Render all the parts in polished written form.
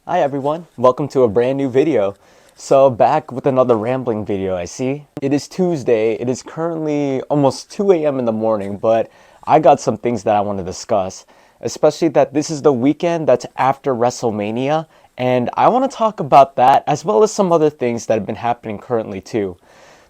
Hi everyone, welcome to a brand new video. So back with another rambling video, I see. It is Tuesday, it is currently almost 2 a.m. in the morning, but I got some things that I want to discuss. Especially that this is the weekend that's after WrestleMania, and I want to talk about that as well as some other things that have been happening currently too.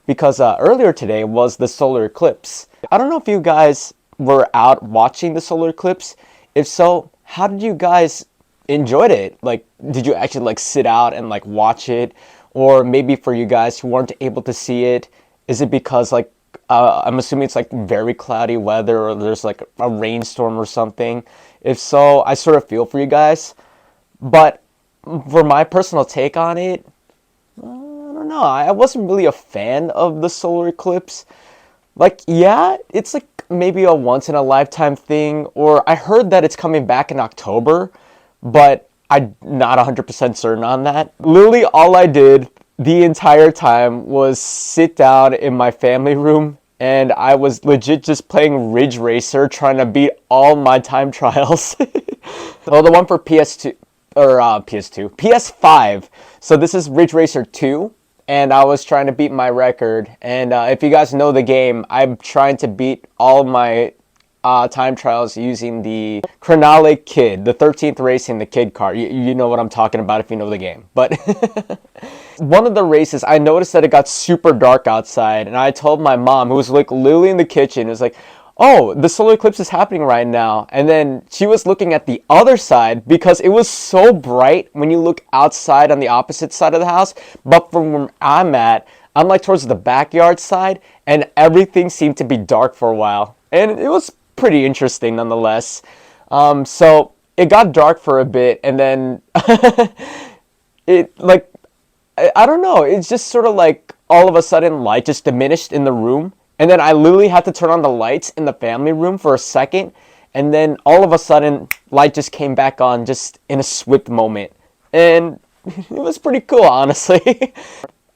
Because earlier today was the solar eclipse. I don't know if you guys were out watching the solar eclipse. If so, how did you guys enjoyed it? Like, did you actually like sit out and like watch it? Or maybe for you guys who weren't able to see it, is it because like I'm assuming it's like very cloudy weather or there's like a rainstorm or something? If so, I sort of feel for you guys. But for my personal take on it, I don't know. I wasn't really a fan of the solar eclipse. Like, yeah, it's like maybe a once in a lifetime thing, or I heard that it's coming back in October, but I'm not 100% certain on that. Literally all I did the entire time was sit down in my family room and I was legit just playing Ridge Racer trying to beat all my time trials. Well, the one for PS2, or PS2, PS5. So this is Ridge Racer 2. And I was trying to beat my record. And if you guys know the game, I'm trying to beat all my time trials using the Chronolic Kid, the 13th Racing, the Kid car. You know what I'm talking about if you know the game. But one of the races, I noticed that it got super dark outside. And I told my mom, who was like literally in the kitchen, it was like, oh, the solar eclipse is happening right now. And then she was looking at the other side because it was so bright when you look outside on the opposite side of the house. But from where I'm at, I'm like towards the backyard side, and everything seemed to be dark for a while. And it was pretty interesting nonetheless. So it got dark for a bit, and then it like, I don't know, it's just sort of like all of a sudden light just diminished in the room. And then I literally had to turn on the lights in the family room for a second. And then all of a sudden, light just came back on just in a swift moment. And it was pretty cool, honestly.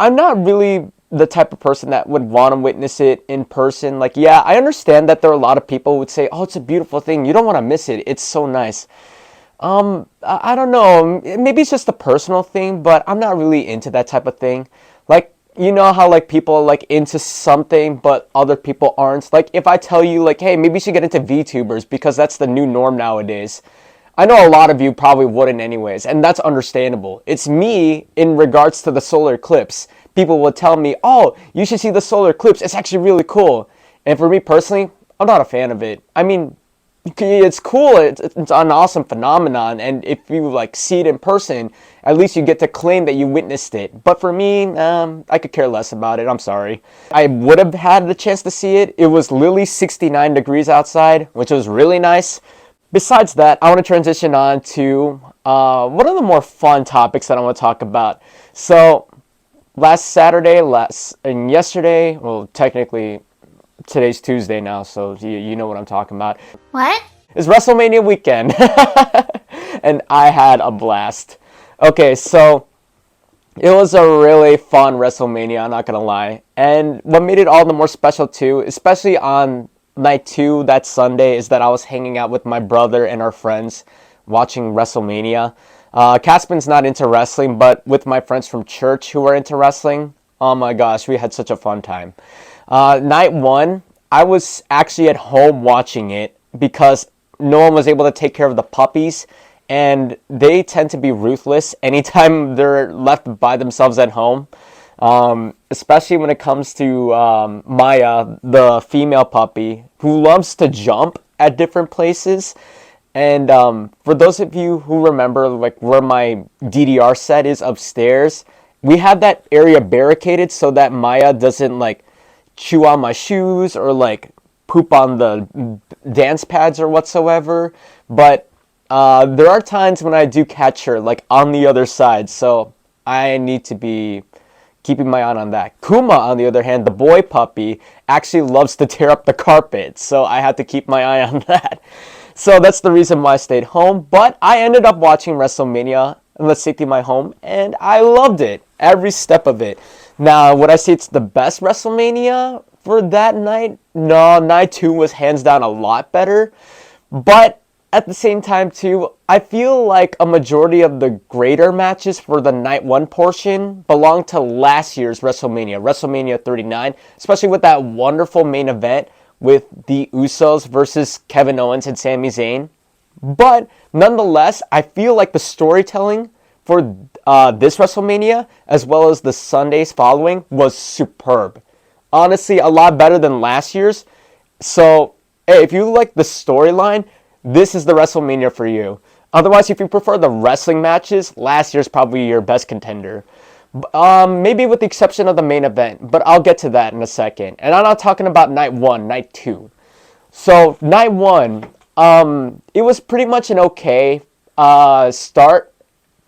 I'm not really the type of person that would want to witness it in person. Like, yeah, I understand that there are a lot of people who would say, oh, it's a beautiful thing. You don't want to miss it. It's so nice. I don't know. Maybe it's just a personal thing, but I'm not really into that type of thing. Like, you know how like people are like into something but other people aren't? Like if I tell you like, hey, maybe you should get into VTubers because that's the new norm nowadays. I know a lot of you probably wouldn't anyways, and that's understandable. It's me in regards to the solar eclipse. People will tell me, oh, you should see the solar eclipse. It's actually really cool. And for me personally, I'm not a fan of it. I mean, it's cool, it's an awesome phenomenon, and if you like see it in person, at least you get to claim that you witnessed it. But for me, I could care less about it. I'm sorry. I would have had the chance to see it. It was literally 69 degrees outside, which was really nice. Besides that, I want to transition on to one of the more fun topics that I want to talk about. So last Saturday, and yesterday, well, technically today's Tuesday now, so you know what I'm talking about. What? It's WrestleMania weekend. And I had a blast. Okay, so it was a really fun WrestleMania, I'm not gonna lie. And what made it all the more special too, especially on night 2, that Sunday, is that I was hanging out with my brother and our friends watching WrestleMania. Caspen's not into wrestling, but with my friends from church who are into wrestling, oh my gosh, we had such a fun time. Night 1, I was actually at home watching it because no one was able to take care of the puppies, and they tend to be ruthless anytime they're left by themselves at home. Especially when it comes to Maya, the female puppy, who loves to jump at different places. And for those of you who remember like where my DDR set is upstairs, we have that area barricaded so that Maya doesn't like chew on my shoes or like poop on the dance pads or whatsoever. But there are times when I do catch her like on the other side, so I need to be keeping my eye on that. Kuma, on the other hand, the boy puppy, actually loves to tear up the carpet, so I had to keep my eye on that. So that's the reason why I stayed home. But I ended up watching WrestleMania in the safety of my home, and I loved it, every step of it. Now, would I say it's the best WrestleMania for that night? No, night 2 was hands down a lot better. But at the same time too, I feel like a majority of the greater matches for the night one portion belong to last year's WrestleMania 39, especially with that wonderful main event with the Usos versus Kevin Owens and Sami Zayn. But nonetheless, I feel like the storytelling for this WrestleMania, as well as the Sundays following, was superb. Honestly, a lot better than last year's. So, hey, if you like the storyline, this is the WrestleMania for you. Otherwise, if you prefer the wrestling matches, last year's probably your best contender. Maybe with the exception of the main event, but I'll get to that in a second. And I'm not talking about night one, night two. So, night one, it was pretty much an okay start,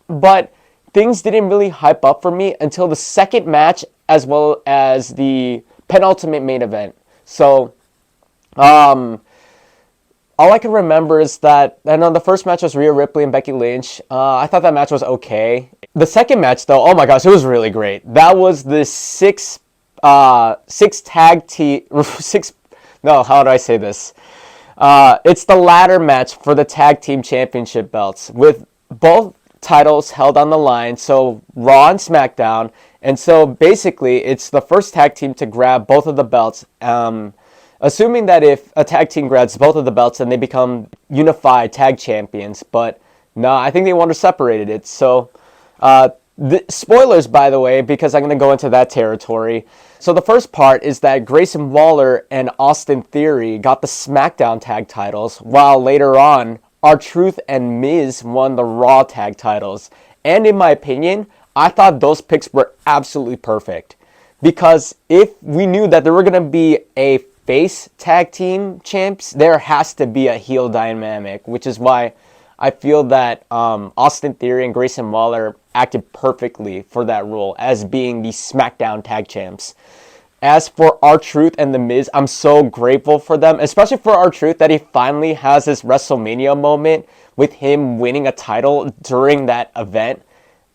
but things didn't really hype up for me until the second match as well as the penultimate main event. So, all I can remember is that, I know the first match was Rhea Ripley and Becky Lynch. I thought that match was okay. The second match, though, oh my gosh, it was really great. That was the six tag team, no, how do I say this? It's the ladder match for the tag team championship belts with both titles held on the line, so Raw and SmackDown. And so basically, it's the first tag team to grab both of the belts. Assuming that if a tag team grabs both of the belts, then they become unified tag champions. But no, I think they want to separate it. So, spoilers, by the way, because I'm going to go into that territory. So the first part is that Grayson Waller and Austin Theory got the SmackDown tag titles, while later on, R-Truth and Miz won the Raw tag titles. And in my opinion, I thought those picks were absolutely perfect. Because if we knew that there were going to be a face tag team champs, there has to be a heel dynamic, which is why I feel that Austin Theory and Grayson Waller acted perfectly for that role as being the SmackDown tag champs. As for R-Truth and The Miz, I'm so grateful for them, especially for R-Truth that he finally has this WrestleMania moment with him winning a title during that event.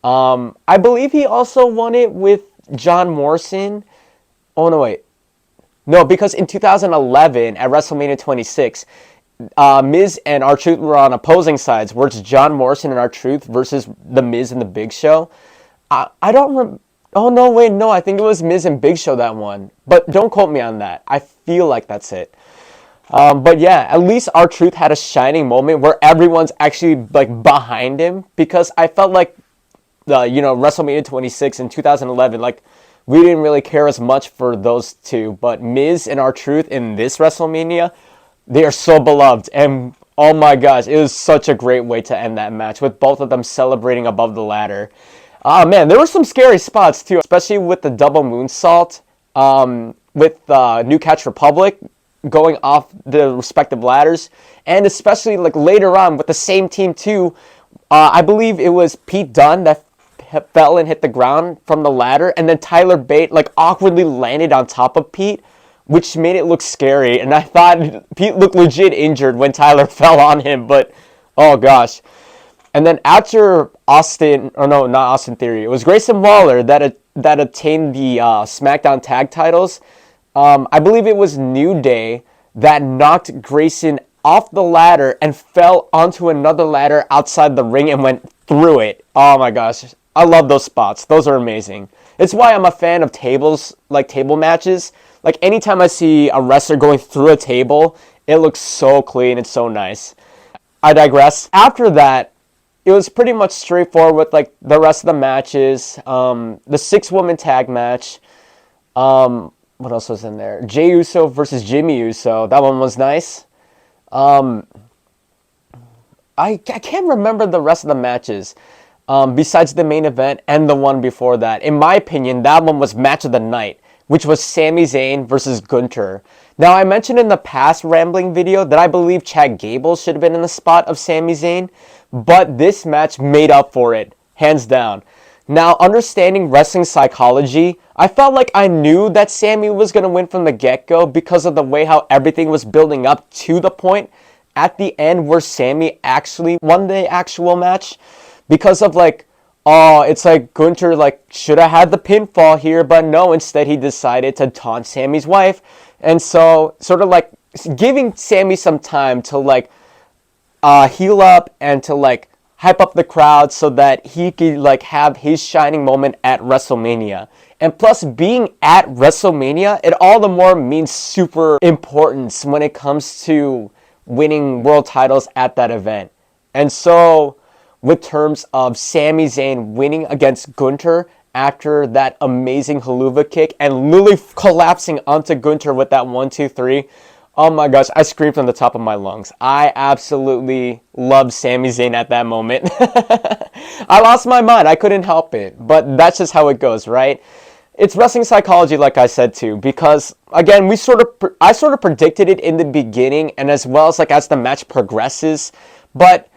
I believe he also won it with John Morrison. Oh, no, wait. No, because in 2011 at WrestleMania 26, Miz and R-Truth were on opposing sides, where it's John Morrison and R-Truth versus The Miz and The Big Show. I don't oh, no, wait, no, I think it was Miz and Big Show that one. But don't quote me on that. I feel like that's it. But yeah, at least R-Truth had a shining moment where everyone's actually like behind him, because I felt like WrestleMania 26 in 2011, like, we didn't really care as much for those two, but Miz and R-Truth in this WrestleMania, they are so beloved. And oh my gosh, it was such a great way to end that match with both of them celebrating above the ladder. Man, there were some scary spots too, especially with the double moonsault with New Catch Republic going off the respective ladders, and especially like later on with the same team too. I believe it was Pete Dunne that fell and hit the ground from the ladder, and then Tyler Bate like awkwardly landed on top of Pete, which made it look scary. And I thought Pete looked legit injured when Tyler fell on him, but oh gosh. And then after Austin, or no, not Austin Theory, it was Grayson Waller that attained the SmackDown tag titles. I believe it was New Day that knocked Grayson off the ladder and fell onto another ladder outside the ring and went through it. Oh my gosh. I love those spots. Those are amazing. It's why I'm a fan of tables, like table matches. Like anytime I see a wrestler going through a table, it looks so clean. It's so nice. I digress. After that, it was pretty much straightforward with like the rest of the matches. The 6-woman tag match. What else was in there? Jey Uso versus Jimmy Uso. That one was nice. I can't remember the rest of the matches. Besides the main event and the one before that. In my opinion, that one was match of the night, which was Sami Zayn versus Gunther. Now, I mentioned in the past rambling video that I believe Chad Gable should have been in the spot of Sami Zayn, but this match made up for it, hands down. Now, understanding wrestling psychology, I felt like I knew that Sami was going to win from the get-go because of the way how everything was building up to the point at the end where Sami actually won the actual match. Because of like, it's like Gunther like should have had the pinfall here, but no, instead he decided to taunt Sami's wife. And so sort of like giving Sami some time to like heal up and to like hype up the crowd so that he could like have his shining moment at WrestleMania. And plus, being at WrestleMania, it all the more means super importance when it comes to winning world titles at that event. And so, with terms of Sami Zayn winning against Gunther after that amazing haluva kick and literally collapsing onto Gunther with that 1-2-3. Oh my gosh, I screamed from the top of my lungs. I absolutely loved Sami Zayn at that moment. I lost my mind. I couldn't help it. But that's just how it goes, right? It's wrestling psychology, like I said too, because again, I sort of predicted it in the beginning, and as well as like as the match progresses. But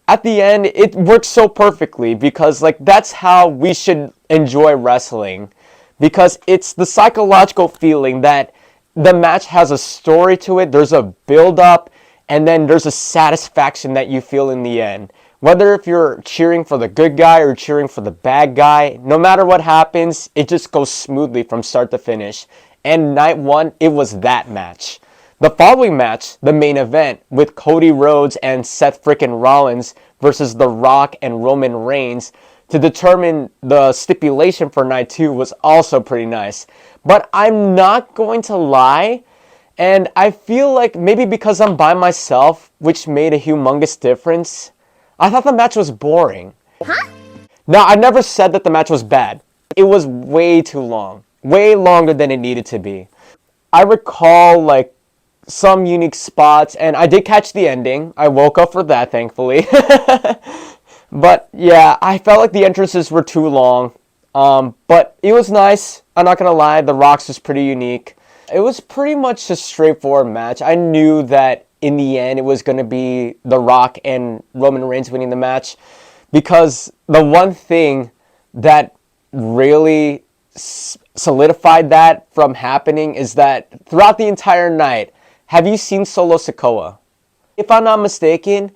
at the end, it works so perfectly because like that's how we should enjoy wrestling, because it's the psychological feeling that the match has a story to it, there's a build-up, and then there's a satisfaction that you feel in the end. Whether if you're cheering for the good guy or cheering for the bad guy, no matter what happens, it just goes smoothly from start to finish. And night one, it was that match. The following match, the main event, with Cody Rhodes and Seth frickin' Rollins versus The Rock and Roman Reigns, to determine the stipulation for night two was also pretty nice. But I'm not going to lie, and I feel like maybe because I'm by myself, which made a humongous difference, I thought the match was boring. Huh? Now, I never said that the match was bad. It was way too long. Way longer than it needed to be. I recall like some unique spots, and I did catch the ending. I woke up for that, thankfully. But yeah, I felt like the entrances were too long. But it was nice. I'm not gonna lie, The Rock's was pretty unique. It was pretty much a straightforward match. I knew that in the end it was gonna be The Rock and Roman Reigns winning the match, because the one thing that really solidified that from happening is that throughout the entire night, have you seen Solo Sikoa? If I'm not mistaken,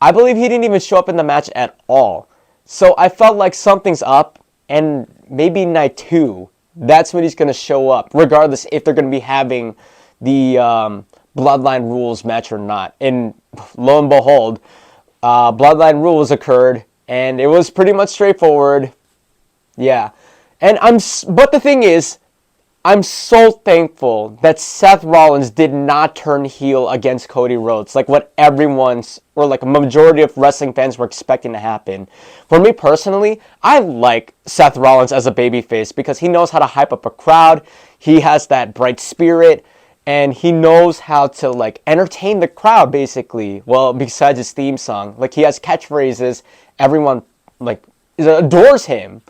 I believe he didn't even show up in the match at all. So I felt like something's up, and maybe night two, that's when he's going to show up, regardless if they're going to be having the Bloodline Rules match or not. And lo and behold, Bloodline Rules occurred, and it was pretty much straightforward. Yeah. And but the thing is, I'm so thankful that Seth Rollins did not turn heel against Cody Rhodes, like what everyone's, or like a majority of wrestling fans were expecting to happen. For me personally, I like Seth Rollins as a babyface because he knows how to hype up a crowd, he has that bright spirit, and he knows how to like entertain the crowd basically. Well, besides his theme song, like he has catchphrases, everyone like adores him.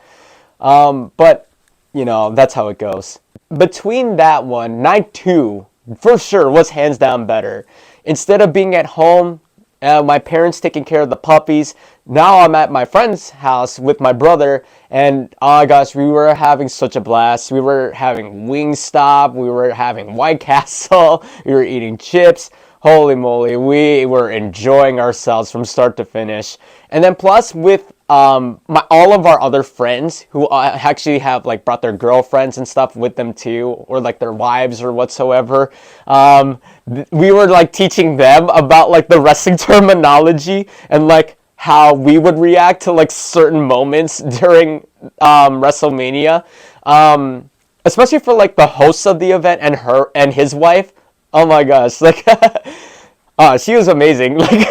But you know, that's how it goes. Between that one, night two, for sure, was hands down better. Instead of being at home, my parents taking care of the puppies, now I'm at my friend's house with my brother, and oh gosh, we were having such a blast. We were having Wingstop, we were having White Castle, we were eating chips. Holy moly, we were enjoying ourselves from start to finish. And then plus with all of our other friends who actually have like brought their girlfriends and stuff with them too, or like their wives or whatsoever. We were like teaching them about like the wrestling terminology and like how we would react to like certain moments during WrestleMania. Especially for like the hosts of the event and her and his wife. Oh my gosh, like she was amazing. Like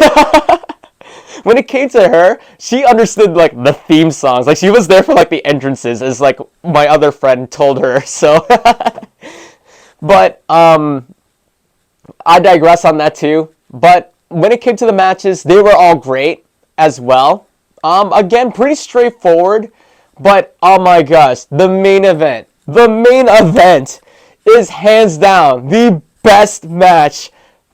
when it came to her, she understood like the theme songs. Like she was there for like the entrances, as like my other friend told her. So, but I digress on that too. But when it came to the matches, they were all great as well. Again, pretty straightforward. But oh my gosh, the main event is hands down the best match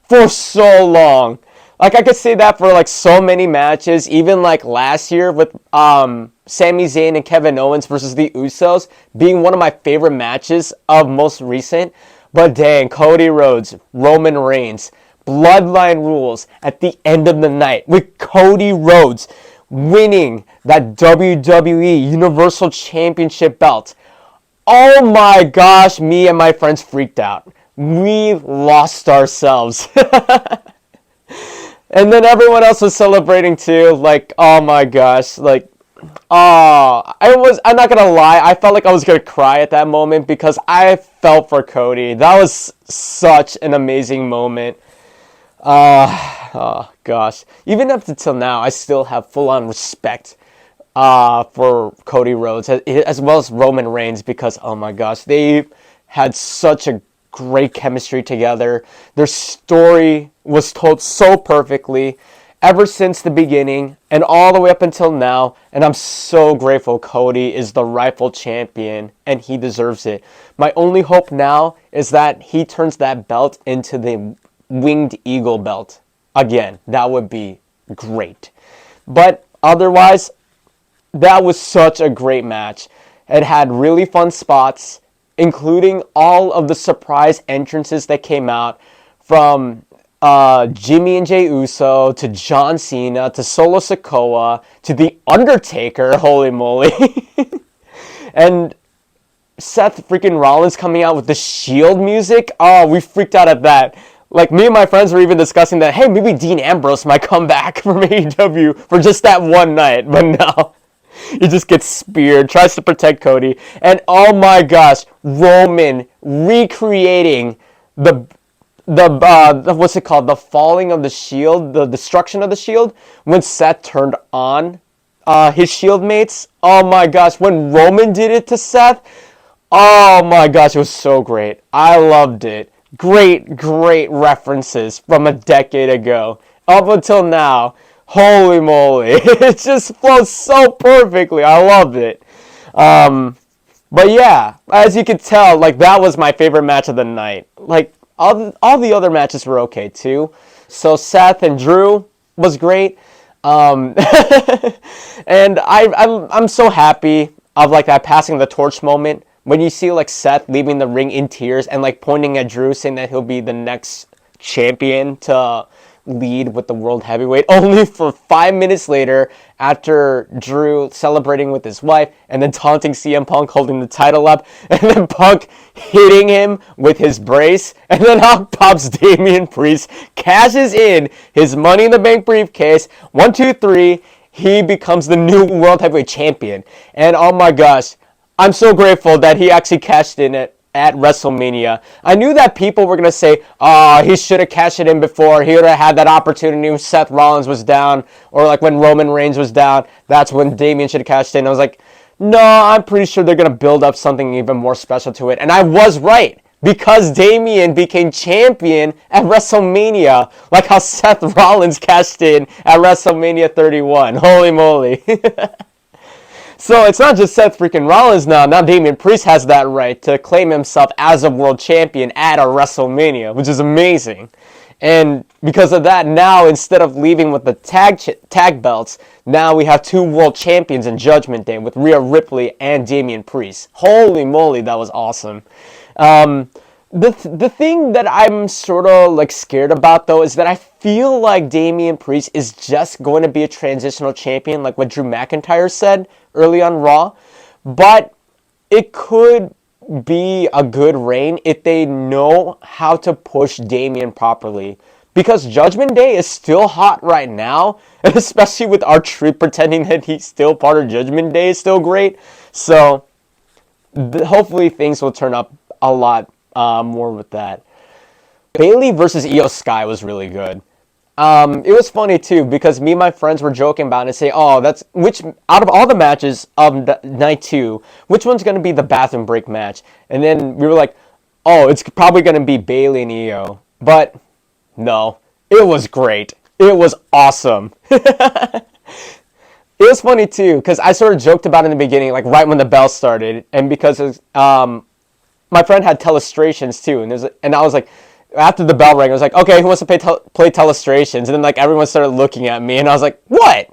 for so long. Like, I could say that for, like, so many matches. Even, like, last year with Sami Zayn and Kevin Owens versus the Usos being one of my favorite matches of most recent. But dang, Cody Rhodes, Roman Reigns, Bloodline Rules at the end of the night with Cody Rhodes winning that WWE Universal Championship belt. Oh my gosh, me and my friends freaked out. We lost ourselves. And then everyone else was celebrating too. Like, oh my gosh, like, I'm not gonna lie, I felt like I was gonna cry at that moment because I felt for Cody. That was such an amazing moment. Oh gosh. Even up until now, I still have full-on respect for Cody Rhodes as well as Roman Reigns because, oh my gosh, they had such a great chemistry together. Their story was told so perfectly ever since the beginning and all the way up until now, and I'm so grateful Cody is the rightful champion and he deserves it. My only hope now is that he turns that belt into the Winged Eagle belt again. That would be great. But otherwise, that was such a great match. It had really fun spots, including all of the surprise entrances that came out from Jimmy and Jey Uso to John Cena to Solo Sikoa to The Undertaker, holy moly. And Seth freaking Rollins coming out with the Shield music. Oh, we freaked out at that. Like, me and my friends were even discussing that, hey, maybe Dean Ambrose might come back from AEW for just that one night. But no, he just gets speared, tries to protect Cody. And oh my gosh, Roman recreating the what's it called? The falling of the shield, the destruction of the shield, when Seth turned on his shield mates. Oh my gosh, when Roman did it to Seth, oh my gosh, it was so great. I loved it. Great references from a decade ago up until now. Holy moly, it just flows so perfectly. I loved it. But yeah, as you can tell, like, that was my favorite match of the night. Like, all the other matches were okay too. So Seth and Drew was great. And I'm so happy of like that passing the torch moment when you see like Seth leaving the ring in tears and like pointing at Drew saying that he'll be the next champion to lead with the World Heavyweight, only for 5 minutes later, after Drew celebrating with his wife and then taunting CM Punk holding the title up, and then Punk hitting him with his brace, and then out pops Damian Priest, cashes in his Money in the Bank briefcase. 1, 2, 3, he becomes the new World Heavyweight Champion. And oh my gosh, I'm so grateful that he actually cashed in it at WrestleMania. I knew that people were going to say, he should have cashed it in before. He would have had that opportunity when Seth Rollins was down, or like when Roman Reigns was down. That's when Damian should have cashed in. I was like, no, I'm pretty sure they're going to build up something even more special to it. And I was right, because Damian became champion at WrestleMania, like how Seth Rollins cashed in at WrestleMania 31. Holy moly. So it's not just Seth freaking Rollins now. Now Damian Priest has that right to claim himself as a world champion at a WrestleMania, which is amazing. And because of that, now instead of leaving with the tag belts, now we have 2 world champions in Judgment Day with Rhea Ripley and Damian Priest. Holy moly, that was awesome. The thing that I'm sort of like scared about though is that I feel like Damian Priest is just going to be a transitional champion, like what Drew McIntyre said early on Raw. But it could be a good reign if they know how to push Damian properly. Because Judgment Day is still hot right now, especially with R-Truth pretending that he's still part of Judgment Day is still great. So hopefully things will turn up a lot more with that. Bayley versus Io Sky was really good. It was funny too because me and my friends were joking about it and say, that's which out of all the matches of night 2, which one's going to be the bathroom break match? And then we were like, it's probably going to be Bayley and Io. But no, it was great. It was awesome. It was funny too because I sort of joked about it in the beginning, like right when the bell started, and because my friend had telestrations too, and I was like, after the bell rang, I was like, okay, who wants to play telestrations? And then like everyone started looking at me, and I was like, what?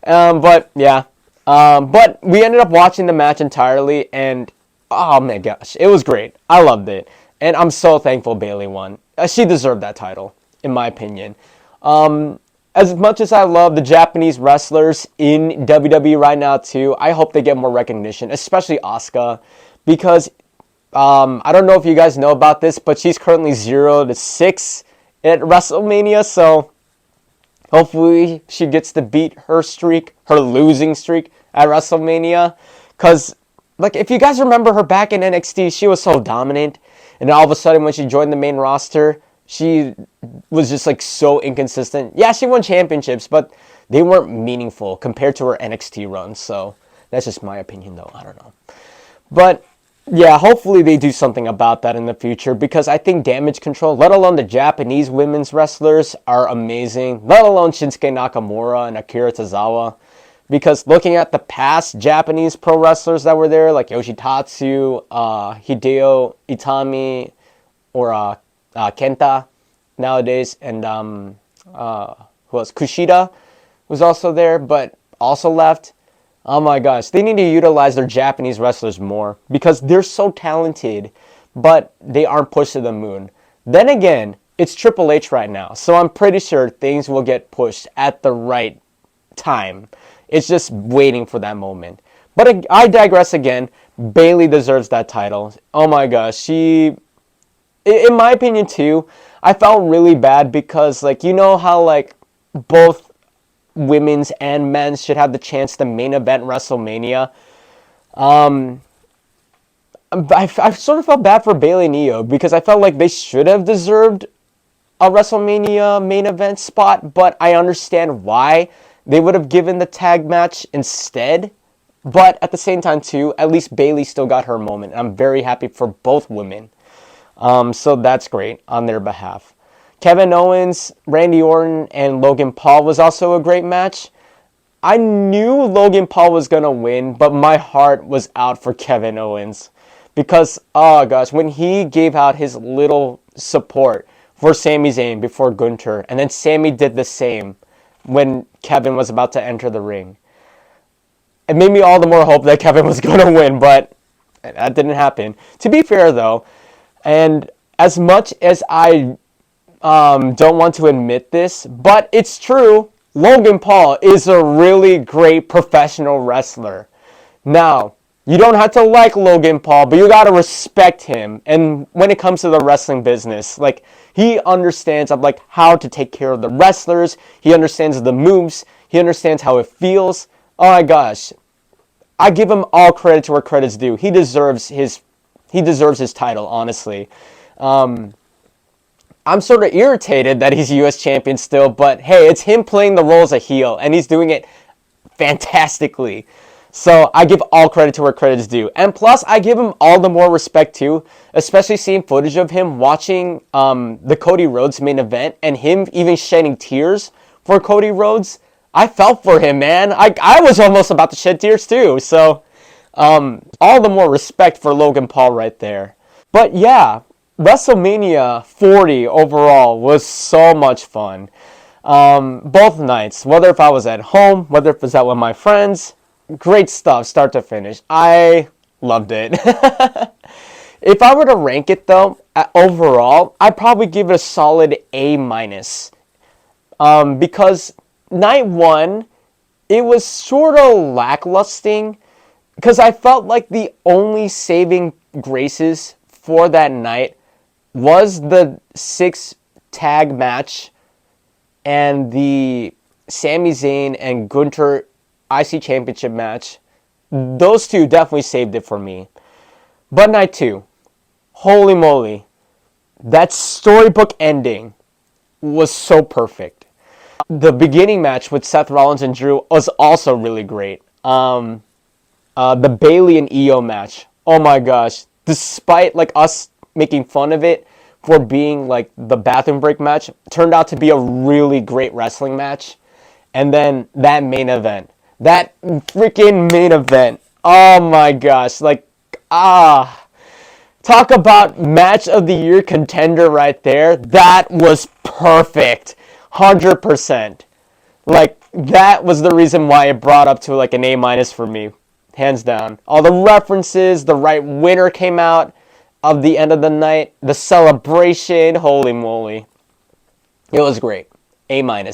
But yeah, but we ended up watching the match entirely, and oh my gosh, it was great. I loved it, and I'm so thankful Bayley won. She deserved that title, in my opinion. As much as I love the Japanese wrestlers in WWE right now too, I hope they get more recognition, especially Asuka, because I don't know if you guys know about this, but she's currently 0-6 at WrestleMania, so hopefully she gets to beat her losing streak at WrestleMania. Because, like, if you guys remember her back in NXT, she was so dominant. And all of a sudden, when she joined the main roster, she was just, like, so inconsistent. Yeah, she won championships, but they weren't meaningful compared to her NXT run. So that's just my opinion, though. I don't know. But yeah, hopefully they do something about that in the future, because I think Damage Control, let alone the Japanese women's wrestlers, are amazing. Let alone Shinsuke Nakamura and Akira Tozawa. Because looking at the past Japanese pro wrestlers that were there, like Yoshitatsu, Hideo Itami, or Kenta nowadays, and who else? Kushida was also there, but also left. Oh my gosh, they need to utilize their Japanese wrestlers more, because they're so talented, but they aren't pushed to the moon. Then again, it's Triple H right now, so I'm pretty sure things will get pushed at the right time. It's just waiting for that moment. But I digress again. Bayley deserves that title. Oh my gosh, she, in my opinion too, I felt really bad because, like, you know how, like, both women's and men's should have the chance to main event WrestleMania. I sort of felt bad for Bayley and Io, because I felt like they should have deserved a WrestleMania main event spot, but I understand why they would have given the tag match instead. But at the same time too, at least Bayley still got her moment. I'm very happy for both women. So that's great on their behalf. Kevin Owens, Randy Orton, and Logan Paul was also a great match. I knew Logan Paul was going to win, but my heart was out for Kevin Owens. Because, oh gosh, when he gave out his little support for Sami Zayn before Gunther, and then Sami did the same when Kevin was about to enter the ring, it made me all the more hope that Kevin was going to win, but that didn't happen. To be fair, though, and as much as I don't want to admit this, but it's true, Logan Paul is a really great professional wrestler. Now, you don't have to like Logan Paul, but you gotta respect him. And when it comes to the wrestling business, like, he understands of, like, how to take care of the wrestlers. He understands the moves. He understands how it feels. Oh my gosh, I give him all credit to where credit's due. He deserves his title, honestly. I'm sort of irritated that he's U.S. champion still, but hey, it's him playing the role as a heel, and he's doing it fantastically. So I give all credit to where credit is due. And plus, I give him all the more respect too, especially seeing footage of him watching the Cody Rhodes main event, and him even shedding tears for Cody Rhodes. I felt for him, man. I was almost about to shed tears too. So all the more respect for Logan Paul right there. But yeah, WrestleMania 40 overall was so much fun. Both nights, whether if I was at home, whether if it was out with my friends, great stuff, start to finish. I loved it. If I were to rank it though, overall, I'd probably give it a solid A-. Because night one, it was sort of lacklusting, because I felt like the only saving graces for that night was the 6 tag match and the Sami Zayn and Gunther IC Championship match. Those two definitely saved it for me. But night 2, holy moly, that storybook ending was so perfect. The beginning match with Seth Rollins and Drew was also really great. The Bayley and Io match, oh my gosh, despite like us making fun of it for being like the bathroom break match, turned out to be a really great wrestling match. And then that main event, that freaking main event, oh my gosh, like, talk about match of the year contender right there. That was perfect, 100%. Like, that was the reason why it brought up to like an A- for me, hands down. All the references, the right winner came out of the end of the night, the celebration, holy moly, it was great. A-.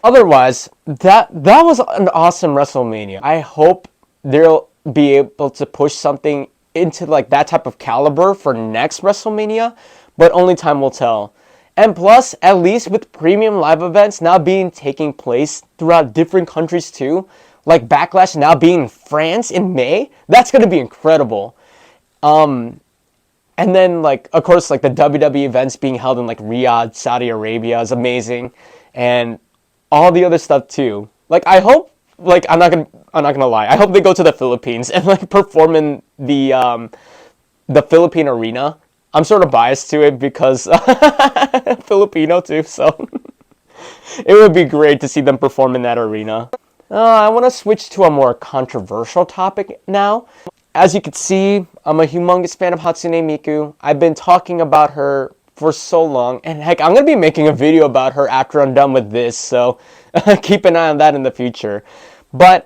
Otherwise, that was an awesome WrestleMania. I hope they'll be able to push something into like that type of caliber for next WrestleMania, but only time will tell. And plus, at least with premium live events now taking place throughout different countries too, like Backlash now being in France in May, that's going to be incredible. And then, like, of course, like the WWE events being held in like Riyadh, Saudi Arabia is amazing, and all the other stuff too. Like, I hope, like, I'm not gonna lie, I hope they go to the Philippines and like perform in the Philippine arena. I'm sort of biased to it because Filipino too, so it would be great to see them perform in that arena. I want to switch to a more controversial topic now. As you can see, I'm a humongous fan of Hatsune Miku. I've been talking about her for so long, and heck, I'm going to be making a video about her after I'm done with this, so keep an eye on that in the future. But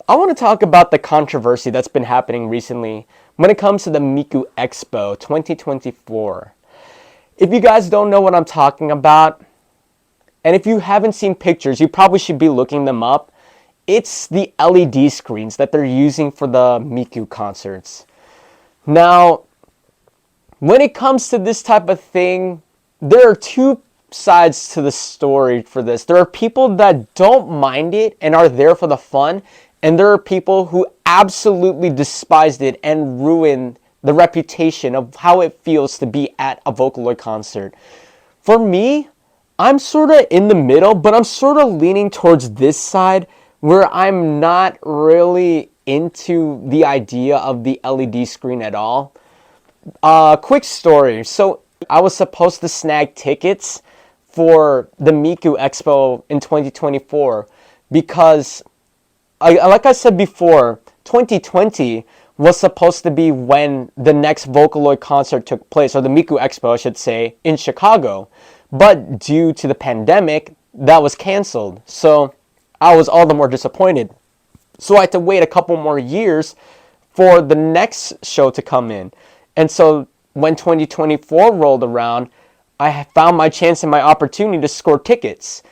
I want to talk about the controversy that's been happening recently when it comes to the Miku Expo 2024. If you guys don't know what I'm talking about, and if you haven't seen pictures, you probably should be looking them up. It's the LED screens that they're using for the Miku concerts. Now, when it comes to this type of thing, there are two sides to the story for this. There are people that don't mind it and are there for the fun, and there are people who absolutely despised it and ruined the reputation of how it feels to be at a Vocaloid concert. For me, I'm sort of in the middle, but I'm sort of leaning towards this side where I'm not really into the idea of the LED screen at all. Quick story. So I was supposed to snag tickets for the Miku Expo in 2024 because, like I said before, 2020 was supposed to be when the next Vocaloid concert took place, or the Miku Expo, I should say, in Chicago. But due to the pandemic, that was canceled. So I was all the more disappointed. So I had to wait a couple more years for the next show to come in. And so when 2024 rolled around, I found my chance and my opportunity to score tickets.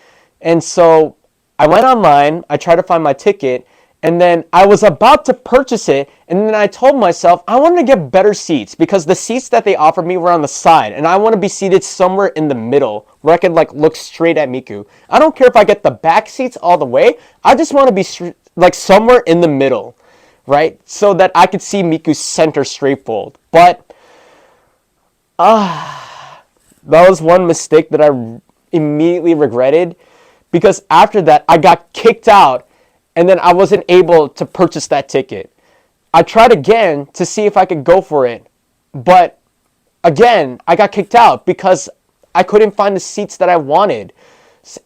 And so I went online, I tried to find my ticket, and then I was about to purchase it, and then I told myself I wanted to get better seats because the seats that they offered me were on the side, and I want to be seated somewhere in the middle where I could like look straight at Miku. I don't care if I get the back seats all the way. I just want to be like somewhere in the middle, right? So that I could see Miku's center straight fold. But that was one mistake that I immediately regretted, because after that I got kicked out. And then I wasn't able to purchase that ticket. I tried again to see if I could go for it. But again, I got kicked out because I couldn't find the seats that I wanted.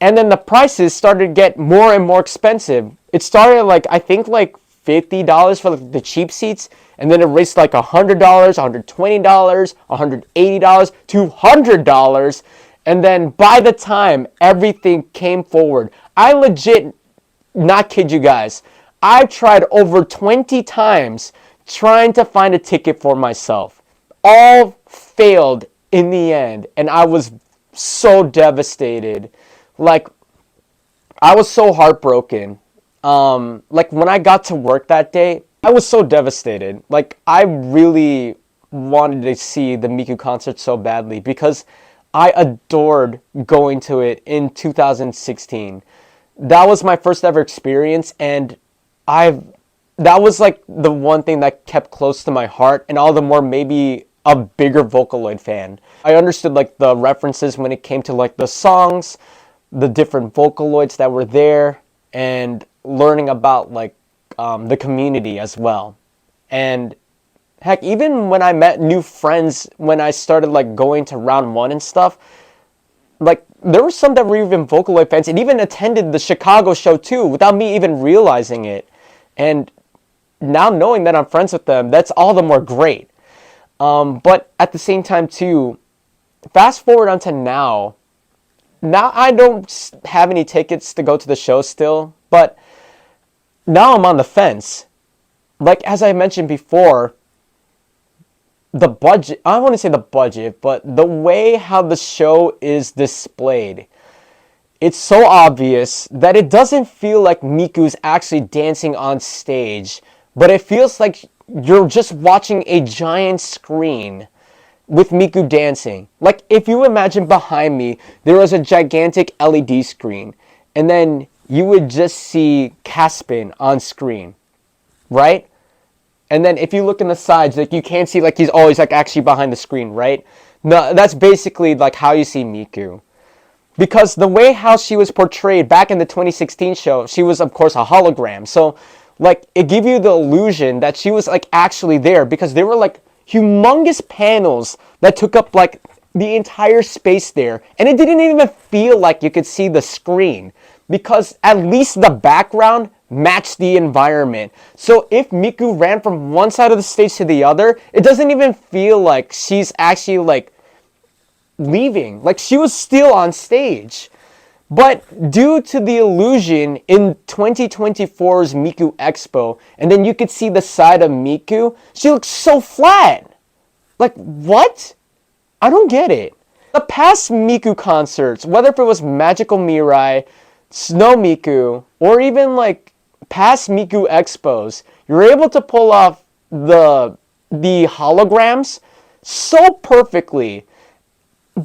And then the prices started to get more and more expensive. It started I think like $50 for the cheap seats. And then it raced like $100, $120, $180, $200. And then by the time everything came forward, I legit, not kid you guys, I tried over 20 times trying to find a ticket for myself. All failed in the end, and I was so devastated. Like, I was so heartbroken. Like, when I got to work that day, I was so devastated. Like, I really wanted to see the Miku concert so badly because I adored going to it in 2016. That was my first ever experience, and that was like the one thing that kept close to my heart, and all the more maybe a bigger Vocaloid fan. I understood like the references when it came to like the songs, the different Vocaloids that were there, and learning about like the community as well. And heck, even when I met new friends, when I started like going to round one and stuff, like, there were some that were even Vocaloid fans and even attended the Chicago show too without me even realizing it. And now knowing that I'm friends with them, that's all the more great. But at the same time too, fast forward onto now I don't have any tickets to go to the show still, but now I'm on the fence. Like, as I mentioned before, the budget, I don't want to say the budget, but the way how the show is displayed, it's so obvious that it doesn't feel like Miku's actually dancing on stage, but it feels like you're just watching a giant screen with Miku dancing. Like, if you imagine behind me, there was a gigantic LED screen, and then you would just see Caspen on screen, right? And then if you look in the sides, like, you can't see, like, he's always, like, actually behind the screen, right? No, that's basically, like, how you see Miku. Because the way how she was portrayed back in the 2016 show, she was, of course, a hologram. So, like, it gave you the illusion that she was, like, actually there. Because there were, like, humongous panels that took up, like, the entire space there. And it didn't even feel like you could see the screen. Because at least the background match the environment. So if Miku ran from one side of the stage to the other, it doesn't even feel like she's actually like leaving. Like she was still on stage. But due to the illusion in 2024's Miku Expo, and then you could see the side of Miku, she looks so flat. Like, what? I don't get it. The past Miku concerts, whether if it was Magical Mirai, Snow Miku, or even like past Miku Expos, you're able to pull off the holograms so perfectly,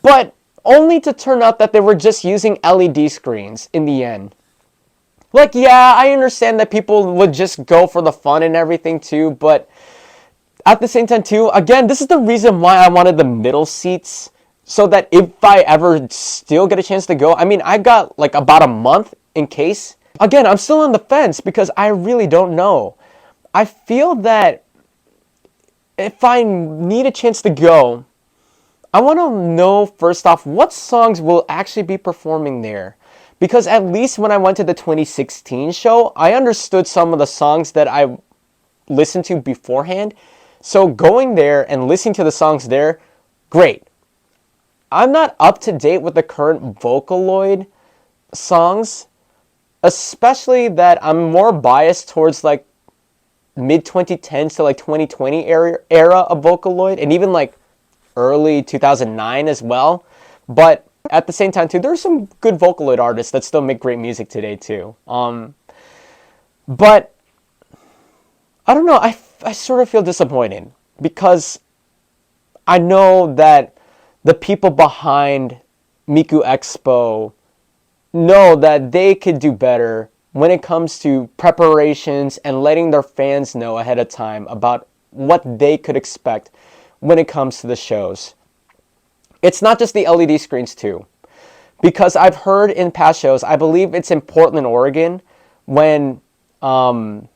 but only to turn out that they were just using LED screens in the end. Like, yeah, I understand that people would just go for the fun and everything too, but at the same time too, again, this is the reason why I wanted the middle seats, so that if I ever still get a chance to go, I mean, I got like about a month in case. Again, I'm still on the fence because I really don't know. I feel that if I need a chance to go, I want to know first off what songs will actually be performing there. Because at least when I went to the 2016 show, I understood some of the songs that I listened to beforehand. So going there and listening to the songs there, great. I'm not up to date with the current Vocaloid songs, especially that I'm more biased towards like mid 2010s to like 2020 era of Vocaloid, and even like early 2009 as well. But at the same time too, there's some good Vocaloid artists that still make great music today too. But I don't know, I sort of feel disappointed because I know that the people behind Miku Expo know that they could do better when it comes to preparations and letting their fans know ahead of time about what they could expect when it comes to the shows. It's not just the LED screens too, because I've heard in past shows, I believe it's in Portland, Oregon, when everyone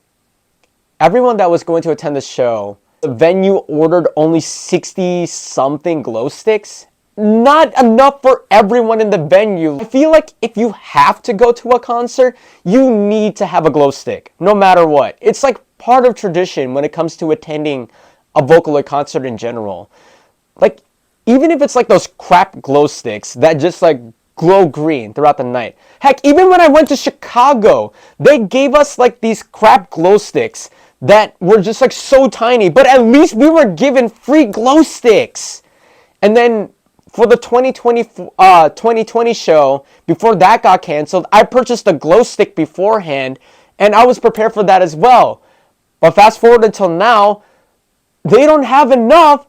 that was going to attend the show, the venue ordered only 60-something glow sticks. Not enough for everyone in the venue. I feel like if you have to go to a concert, you need to have a glow stick, no matter what. It's like part of tradition when it comes to attending a Vocaloid concert in general. Like, even if it's like those crap glow sticks that just like glow green throughout the night. Heck, even when I went to Chicago, they gave us like these crap glow sticks that were just like so tiny, but at least we were given free glow sticks. And then for the 2020 show, before that got canceled, I purchased a glow stick beforehand, and I was prepared for that as well. But fast forward until now, they don't have enough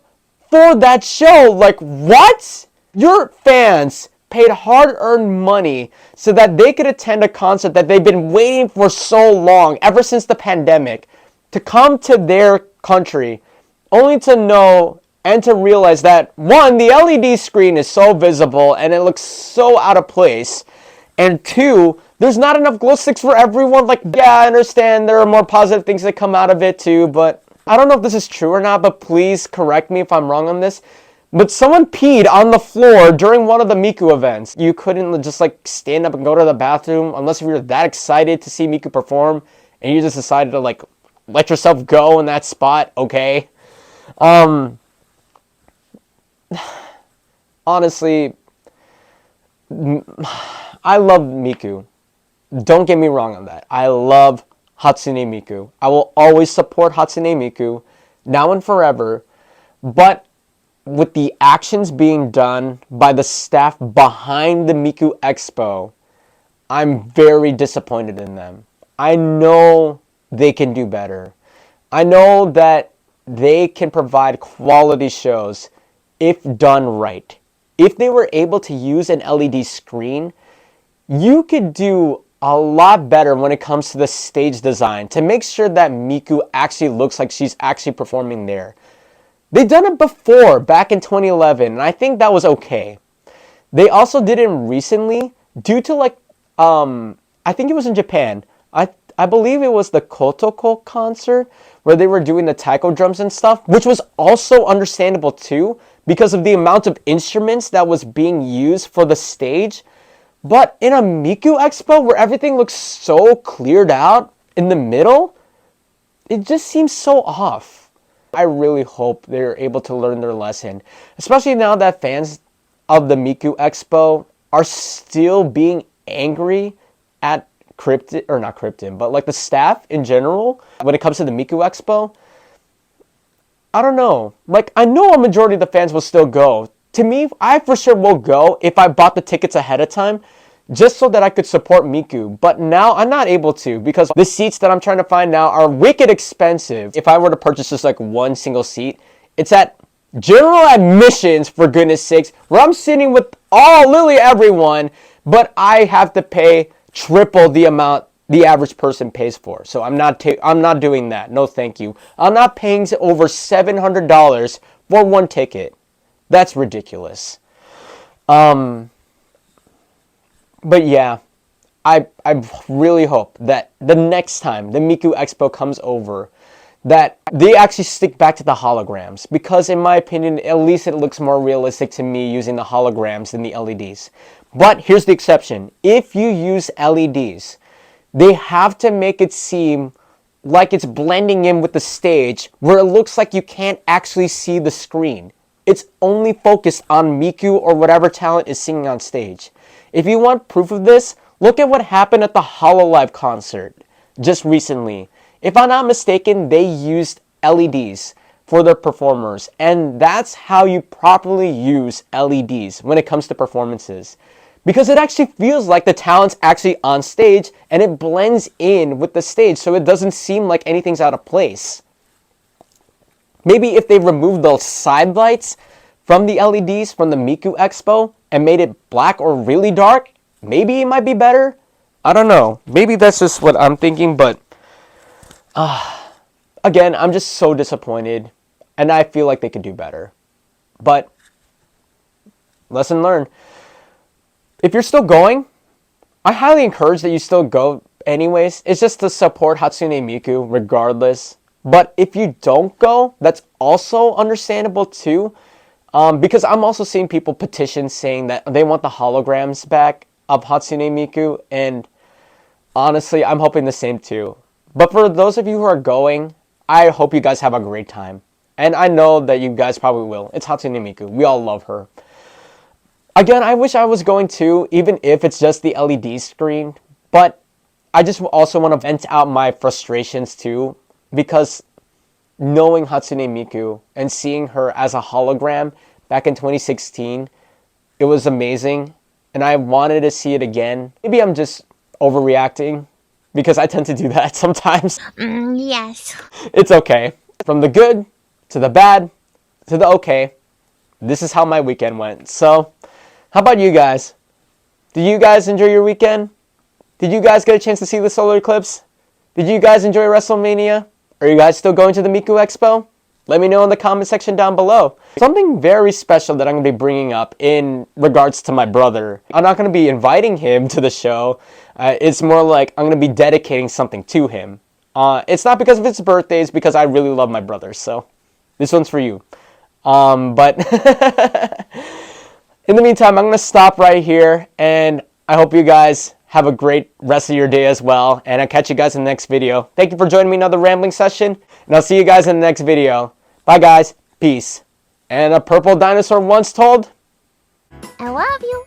for that show. Like, what? Your fans paid hard-earned money so that they could attend a concert that they've been waiting for so long, ever since the pandemic, to come to their country, only to know and to realize that, one, the LED screen is so visible and it looks so out of place, and two, there's not enough glow sticks for everyone. Like, yeah, I understand there are more positive things that come out of it too, but I don't know if this is true or not, but please correct me if I'm wrong on this. But someone peed on the floor during one of the Miku events. You couldn't just like stand up and go to the bathroom unless you were that excited to see Miku perform, and you just decided to like let yourself go in that spot, okay? Honestly, I love Miku. Don't get me wrong on that. I love Hatsune Miku. I will always support Hatsune Miku, now and forever. But with the actions being done by the staff behind the Miku Expo, I'm very disappointed in them. I know they can do better. I know that they can provide quality shows if done right. If they were able to use an LED screen, you could do a lot better when it comes to the stage design to make sure that Miku actually looks like she's actually performing there. They've done it before, back in 2011, and I think that was okay. They also did it recently due to I think it was in Japan. I believe it was the Kotoko concert where they were doing the taiko drums and stuff, which was also understandable too because of the amount of instruments that was being used for the stage. But in a Miku Expo where everything looks so cleared out in the middle, it just seems so off. I really hope they're able to learn their lesson, especially now that fans of the Miku Expo are still being angry at but the staff in general when it comes to the Miku Expo. I don't know. I know a majority of the fans will still go. To me, I for sure will go if I bought the tickets ahead of time, just so that I could support Miku. But now I'm not able to because the seats that I'm trying to find now are wicked expensive. If I were to purchase just one single seat, it's at general admissions, for goodness sakes, where I'm sitting with literally everyone, but I have to pay triple the amount the average person pays for. So I'm not doing that. No, thank you. I'm not paying over $700 for one ticket. That's ridiculous. But yeah, I really hope that the next time the Miku Expo comes over, that they actually stick back to the holograms, because in my opinion, at least it looks more realistic to me using the holograms than the LEDs. But here's the exception. If you use LEDs, they have to make it seem like it's blending in with the stage where it looks like you can't actually see the screen. It's only focused on Miku or whatever talent is singing on stage. If you want proof of this, look at what happened at the HoloLive concert just recently. If I'm not mistaken, they used LEDs for their performers, and that's how you properly use LEDs when it comes to performances. Because it actually feels like the talent's actually on stage and it blends in with the stage so it doesn't seem like anything's out of place. Maybe if they removed those side lights from the LEDs from the Miku Expo and made it black or really dark, maybe it might be better. I don't know. Maybe that's just what I'm thinking, but again, I'm just so disappointed and I feel like they could do better. But lesson learned. If you're still going, I highly encourage that you still go anyways. It's just to support Hatsune Miku regardless. But if you don't go, that's also understandable too. Because I'm also seeing people petition saying that they want the holograms back of Hatsune Miku. And honestly, I'm hoping the same too. But for those of you who are going, I hope you guys have a great time. And I know that you guys probably will. It's Hatsune Miku. We all love her. Again, I wish I was going too, even if it's just the LED screen. But I just also want to vent out my frustrations too. Because knowing Hatsune Miku and seeing her as a hologram back in 2016, it was amazing. And I wanted to see it again. Maybe I'm just overreacting, because I tend to do that sometimes. Yes. It's okay. From the good to the bad to the okay, this is how my weekend went. So, how about you guys? Did you guys enjoy your weekend? Did you guys get a chance to see the solar eclipse? Did you guys enjoy WrestleMania? Are you guys still going to the Miku Expo? Let me know in the comment section down below. Something very special that I'm going to be bringing up in regards to my brother. I'm not going to be inviting him to the show. It's more like I'm going to be dedicating something to him. It's not because of his birthday, it's because I really love my brother. So this one's for you. But in the meantime, I'm going to stop right here. And I hope you guys have a great rest of your day as well. And I'll catch you guys in the next video. Thank you for joining me in another rambling session. And I'll see you guys in the next video. Bye guys. Peace. And a purple dinosaur once told, I love you.